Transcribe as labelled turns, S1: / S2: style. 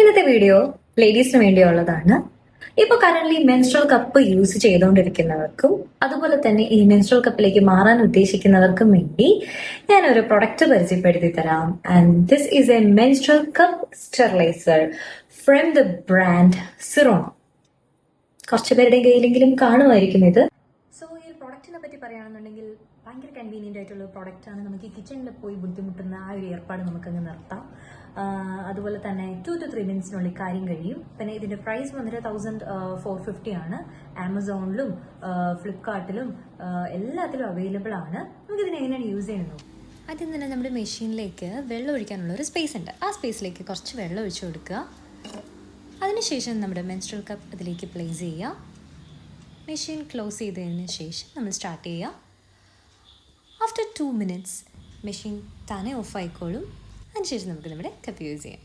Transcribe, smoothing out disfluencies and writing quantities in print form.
S1: ഇന്നത്തെ വീഡിയോ ലേഡീസിന് വേണ്ടിയുള്ളതാണ്. ഇപ്പോൾ കറന്റ് മെൻസ്ട്രൽ കപ്പ് യൂസ് ചെയ്തുകൊണ്ടിരിക്കുന്നവർക്കും അതുപോലെ തന്നെ ഈ മെൻസ്ട്രൽ കപ്പിലേക്ക് മാറാൻ ഉദ്ദേശിക്കുന്നവർക്കും വേണ്ടി ഞാൻ ഒരു പ്രൊഡക്റ്റ് പരിചയപ്പെടുത്തി തരാം. And this is a menstrual cup steriliser from the brand Siron. കുറച്ച് പേരുടെ കയ്യിലെങ്കിലും കാണുമായിരിക്കും ഇത്. സോ ഈ പ്രൊഡക്റ്റിനെ പറ്റി പറയുകയാണെന്നുണ്ടെങ്കിൽ ഭയങ്കര കൺവീനിയൻ്റ് ആയിട്ടുള്ള പ്രൊഡക്റ്റാണ്. നമുക്ക് കിച്ചണിൽ പോയി ബുദ്ധിമുട്ടുന്ന ആ ഒരു ഏർപ്പാട് നമുക്കങ്ങ് നിർത്താം. അതുപോലെ തന്നെ 2 to 3 മിനിറ്റ്സിനുള്ളിൽ കാര്യം കഴിയും. പിന്നെ ഇതിന്റെ പ്രൈസ് വന്നിട്ട് 1450 ആണ്. ആമസോണിലും ഫ്ലിപ്കാർട്ടിലും എല്ലാത്തിലും അവൈലബിൾ ആണ്. നമുക്കിതിനെ എങ്ങനെയാണ് യൂസ് ചെയ്യുന്നത്? ആദ്യം തന്നെ നമ്മുടെ മെഷീനിലേക്ക് വെള്ളം ഒഴിക്കാനുള്ള ഒരു സ്പേസ് ഉണ്ട്. ആ സ്പേസിലേക്ക് കുറച്ച് വെള്ളം ഒഴിച്ചു കൊടുക്കുക. അതിനുശേഷം നമ്മുടെ മെൻസ്ട്രൽ കപ്പ് അതിലേക്ക് പ്ലേസ് ചെയ്യുക. മെഷീൻ ക്ലോസ് ചെയ്തതിന് ശേഷം നമ്മൾ സ്റ്റാർട്ട് ചെയ്യുക. After 2 minutes machine Thane of ആയിക്കോളും. അതിനുശേഷം നമുക്ക് നമ്മുടെ കപ്പ് യൂസ് ചെയ്യാം.